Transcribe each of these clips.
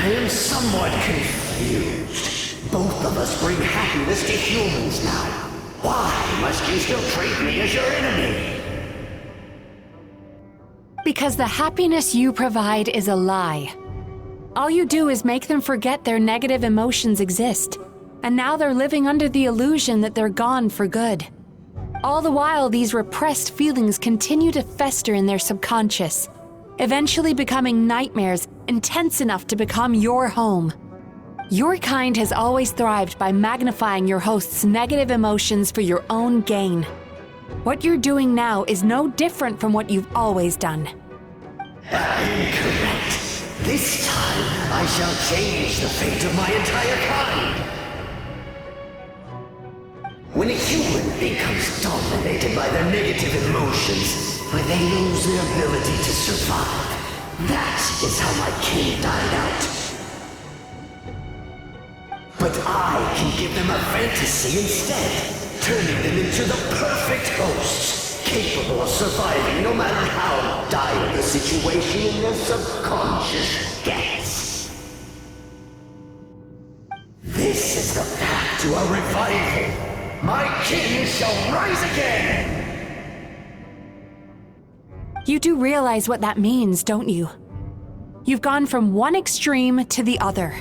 I am somewhat confused. Both of us bring happiness to humans now. Why must you still treat me as your enemy? Because the happiness you provide is a lie. All you do is make them forget their negative emotions exist, and now they're living under the illusion that they're gone for good. All the while, these repressed feelings continue to fester in their subconscious, eventually becoming nightmares intense enough to become your home. Your kind has always thrived by magnifying your host's negative emotions for your own gain. What you're doing now is no different from what you've always done. Incorrect. This time, I shall change the fate of my entire kind. When a human becomes dominated by their negative emotions, when they lose their ability to survive, that is how my kin died out. But I can give them a fantasy instead, turning them into the perfect hosts, capable of surviving no matter how dire the situation in their subconscious gets. This is the path to a revival. My kin shall rise again! You do realize what that means, don't you? You've gone from one extreme to the other.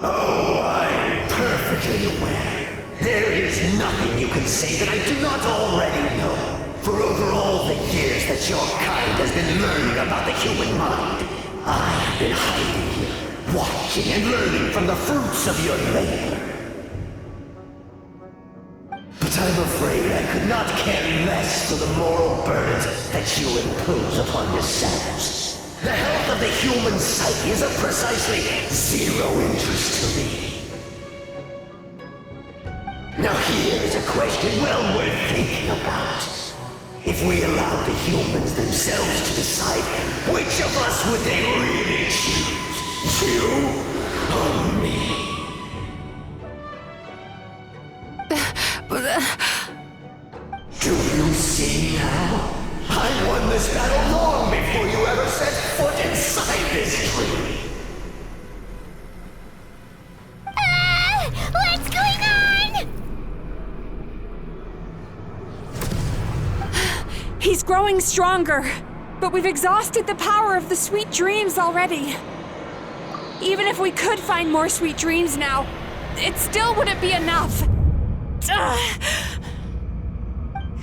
Oh, I'm perfectly aware. There is nothing you can say that I do not already know. For over all the years that your kind has been learning about the human mind, I have been hiding here, watching and learning from the fruits of your labor. But I'm afraid I could not care less for the moral burdens that you impose upon yourselves. The health of the human psyche is of precisely zero interest to me. Now here's a question well worth thinking about. If we allowed the humans themselves to decide, which of us would they really choose? You or me? Do you see now? I won this battle long before you ever set foot inside this tree. What's going on? He's growing stronger, but we've exhausted the power of the sweet dreams already. Even if we could find more sweet dreams now, it still wouldn't be enough.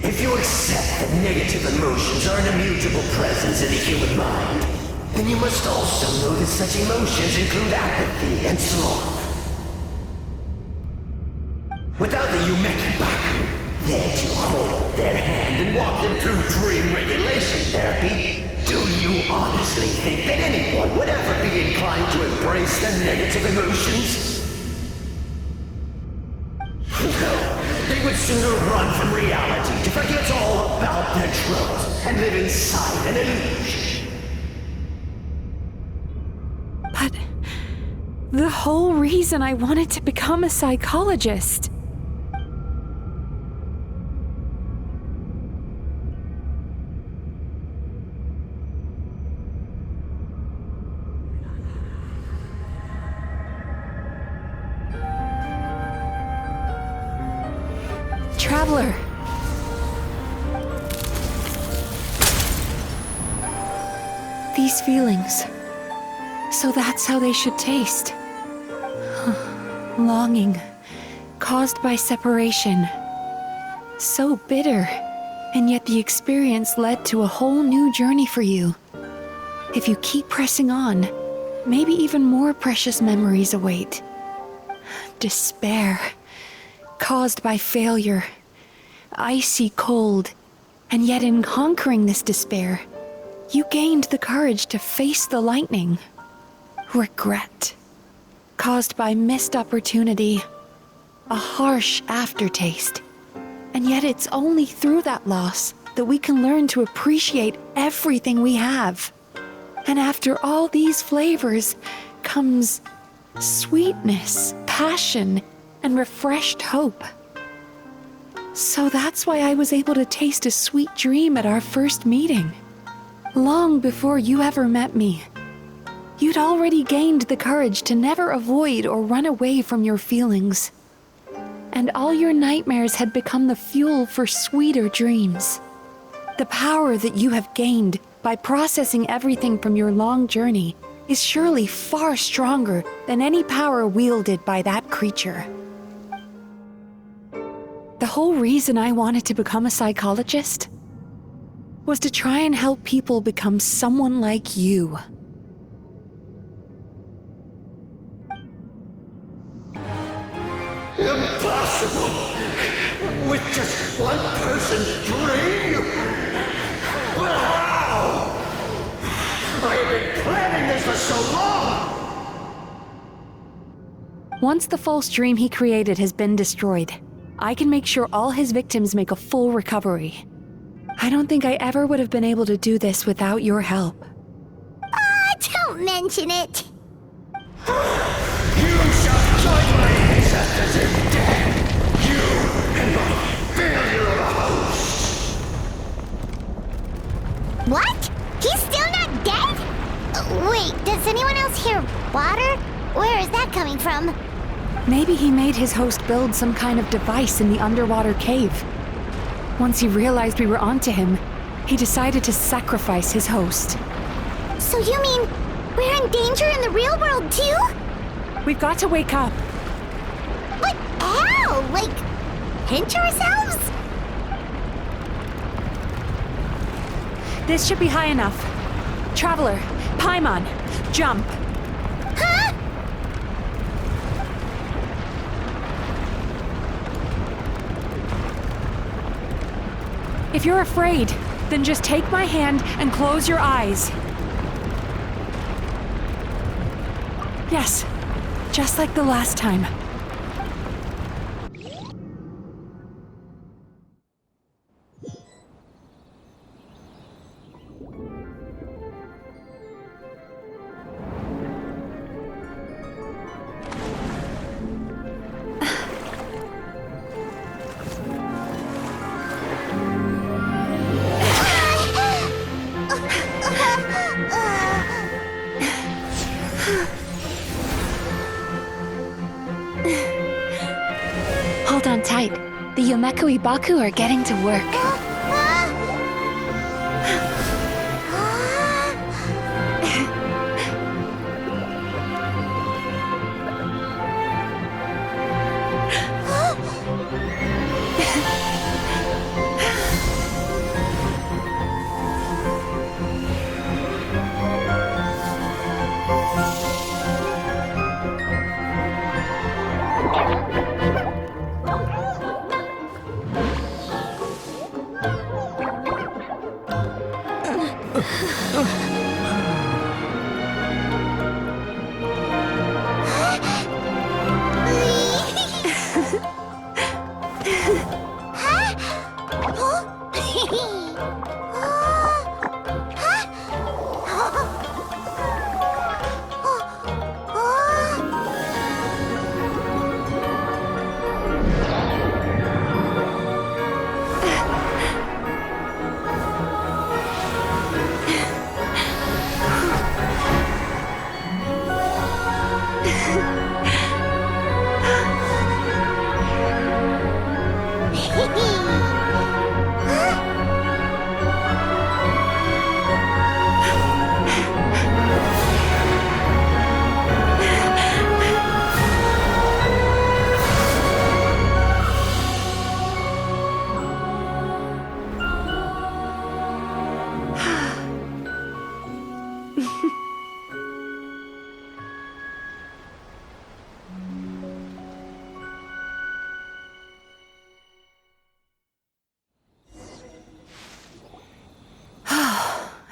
If you accept that negative emotions are an immutable presence in the human mind, then you must also know that such emotions include apathy and sloth. Without the Yumekibaku there to hold their hand and walk them through dream regulation therapy, do you honestly think that anyone would ever be inclined to embrace their negative emotions? No. They would sooner run from reality to forget all about their troubles and live inside an illusion. But the whole reason I wanted to become a psychologist. Traveler. These feelings. So that's how they should taste. Longing, caused by separation. So bitter, and yet the experience led to a whole new journey for you. If you keep pressing on, maybe even more precious memories await. Despair, caused by failure. Icy cold, and yet in conquering this despair, you gained the courage to face the lightning. Regret, caused by missed opportunity, a harsh aftertaste. And yet it's only through that loss that we can learn to appreciate everything we have. And after all these flavors comes sweetness, passion, and refreshed hope. So that's why I was able to taste a sweet dream at our first meeting. Long before you ever met me. You'd already gained the courage to never avoid or run away from your feelings. And all your nightmares had become the fuel for sweeter dreams. The power that you have gained by processing everything from your long journey is surely far stronger than any power wielded by that creature. The whole reason I wanted to become a psychologist was to try and help people become someone like you. Impossible! With just one person's dream? But how? I have been planning this for so long! Once the false dream he created has been destroyed, I can make sure all his victims make a full recovery. I don't think I ever would have been able to do this without your help. Don't mention it. You shall join my ancestors in death! You and my failure of a host! What? He's still not dead? Wait, does anyone else hear water? Where is that coming from? Maybe he made his host build some kind of device in the underwater cave. Once he realized we were onto him, he decided to sacrifice his host. So you mean we're in danger in the real world too? We've got to wake up. But how? Like, pinch ourselves? This should be high enough. Traveler, Paimon, jump. Huh? If you're afraid, then just take my hand and close your eyes. Yes, just like the last time. Hold on tight. The Yomeku Ibaku are getting to work.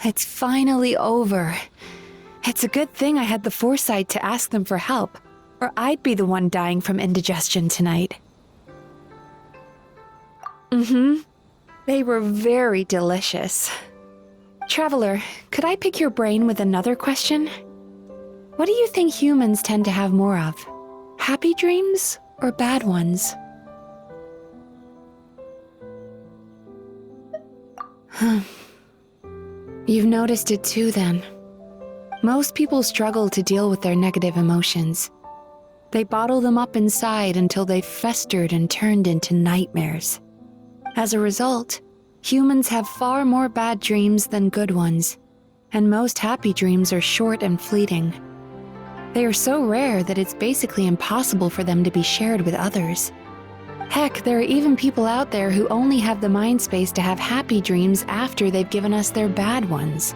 It's finally over. It's a good thing I had the foresight to ask them for help, or I'd be the one dying from indigestion tonight. They were very delicious. Traveler, could I pick your brain with another question? What do you think humans tend to have more of? Happy dreams or bad ones? You've noticed it too, then. Most people struggle to deal with their negative emotions. They bottle them up inside until they've festered and turned into nightmares. As a result, humans have far more bad dreams than good ones, and most happy dreams are short and fleeting. They are so rare that it's basically impossible for them to be shared with others. Heck, there are even people out there who only have the mind space to have happy dreams after they've given us their bad ones.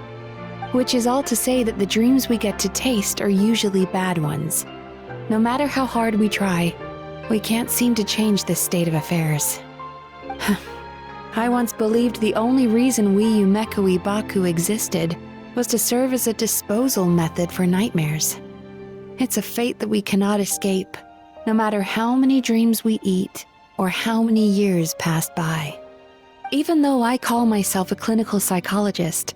Which is all to say that the dreams we get to taste are usually bad ones. No matter how hard we try, we can't seem to change this state of affairs. I once believed the only reason we Yumekui Baku existed was to serve as a disposal method for nightmares. It's a fate that we cannot escape, no matter how many dreams we eat or how many years pass by. Even though I call myself a clinical psychologist,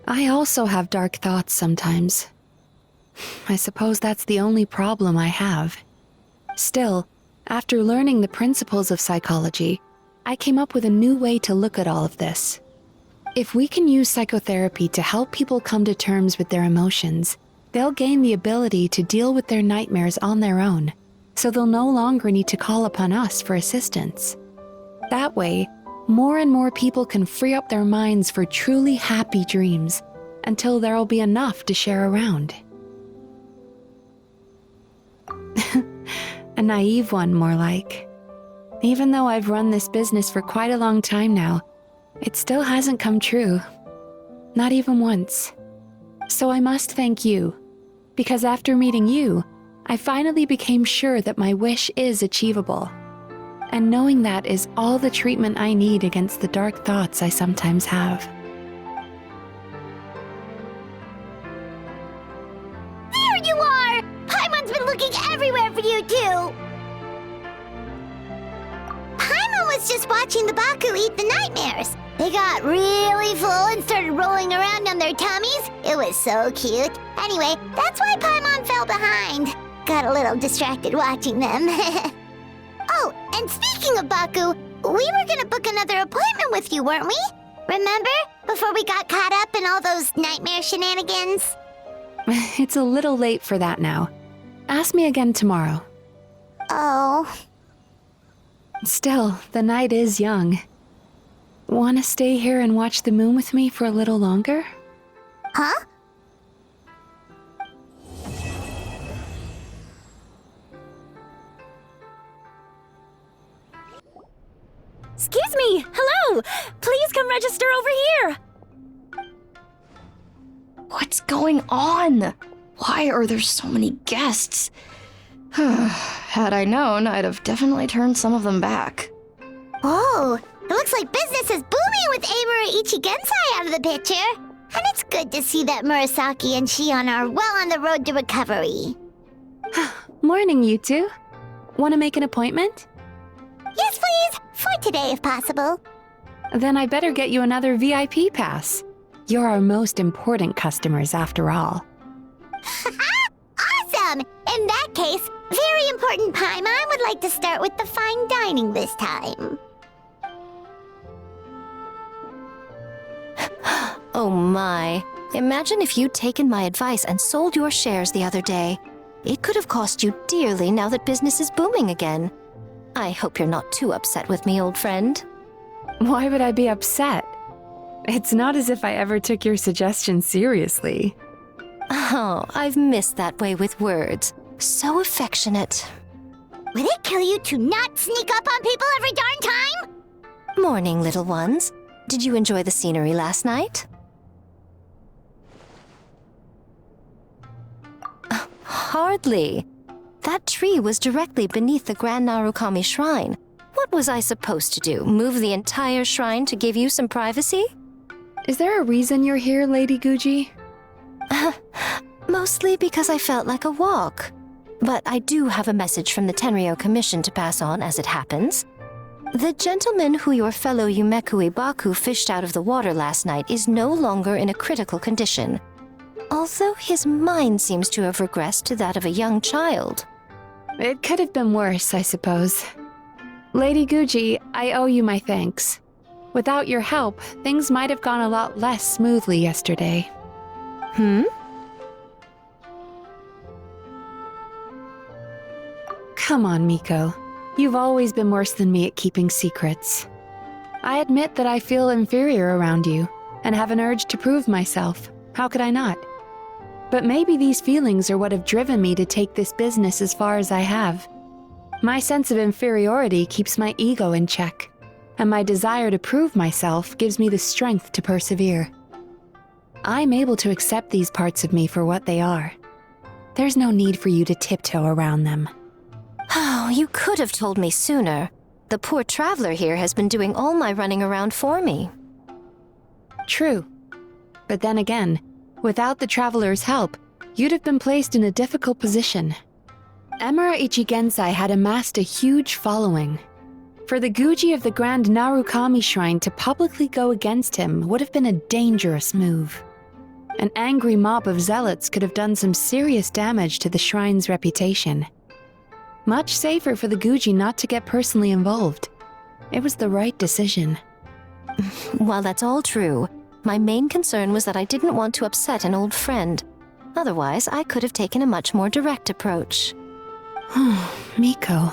I also have dark thoughts sometimes. I suppose that's the only problem I have. Still, after learning the principles of psychology, I came up with a new way to look at all of this. If we can use psychotherapy to help people come to terms with their emotions, they'll gain the ability to deal with their nightmares on their own, so they'll no longer need to call upon us for assistance. That way, more and more people can free up their minds for truly happy dreams until there'll be enough to share around. A naive one, more like. Even though I've run this business for quite a long time now, it still hasn't come true. Not even once. So I must thank you, because after meeting you, I finally became sure that my wish is achievable. And knowing that is all the treatment I need against the dark thoughts I sometimes have. There you are! Paimon's been looking everywhere for you, too! Paimon was just watching the Baku eat the nightmares. They got really full and started rolling around on their tummies. It was so cute. Anyway, that's why Paimon fell behind. Got a little distracted watching them. Oh, and speaking of Baku, we were gonna book another appointment with you, weren't we? Remember? Before we got caught up in all those nightmare shenanigans? It's a little late for that now. Ask me again tomorrow. Oh. Still, the night is young. Want to stay here and watch the moon with me for a little longer? Huh? Excuse me! Hello! Please come register over here! What's going on? Why are there so many guests? Had I known, I'd have definitely turned some of them back. Whoa! It looks like business is booming with Amura Ichigensai out of the picture. And it's good to see that Murasaki and Shion are well on the road to recovery. Morning, you two. Want to make an appointment? Yes, please! For today, if possible. Then I better get you another VIP pass. You're our most important customers, after all. Awesome! In that case, very important Paimon would like to start with the fine dining this time. Oh my. Imagine if you'd taken my advice and sold your shares the other day. It could have cost you dearly now that business is booming again. I hope you're not too upset with me, old friend. Why would I be upset? It's not as if I ever took your suggestion seriously. Oh, I've missed that way with words. So affectionate. Would it kill you to not sneak up on people every darn time? Morning, little ones. Did you enjoy the scenery last night? Hardly. That tree was directly beneath the Grand Narukami Shrine. What was I supposed to do? Move the entire shrine to give you some privacy? Is there a reason you're here, Lady Guji? Mostly because I felt like a walk. But I do have a message from the Tenryo Commission to pass on as it happens. The gentleman who your fellow Yumekui Baku fished out of the water last night is no longer in a critical condition. Although his mind seems to have regressed to that of a young child. It could have been worse, I suppose. Lady Guji, I owe you my thanks. Without your help, things might have gone a lot less smoothly yesterday. Come on, Miko. You've always been worse than me at keeping secrets. I admit that I feel inferior around you, and have an urge to prove myself. How could I not? But maybe these feelings are what have driven me to take this business as far as I have. My sense of inferiority keeps my ego in check, and my desire to prove myself gives me the strength to persevere. I'm able to accept these parts of me for what they are. There's no need for you to tiptoe around them. Oh, you could have told me sooner. The poor traveler here has been doing all my running around for me. True. But then again, without the traveler's help, you'd have been placed in a difficult position. Emira Ichigensai had amassed a huge following. For the Guji of the Grand Narukami Shrine to publicly go against him would have been a dangerous move. An angry mob of zealots could have done some serious damage to the shrine's reputation. Much safer for the Guji not to get personally involved. It was the right decision. While that's all true, my main concern was that I didn't want to upset an old friend. Otherwise, I could have taken a much more direct approach. Miko.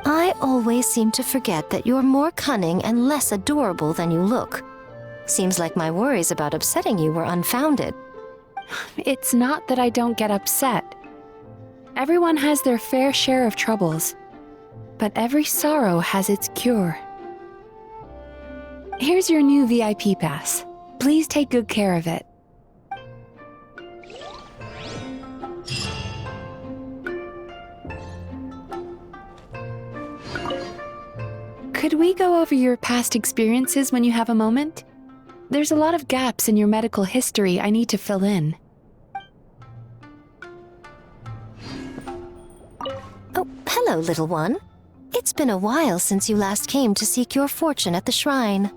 I always seem to forget that you're more cunning and less adorable than you look. Seems like my worries about upsetting you were unfounded. It's not that I don't get upset. Everyone has their fair share of troubles, but every sorrow has its cure. Here's your new VIP pass. Please take good care of it. Could we go over your past experiences when you have a moment? There's a lot of gaps in your medical history I need to fill in. Oh, hello, little one. It's been a while since you last came to seek your fortune at the shrine.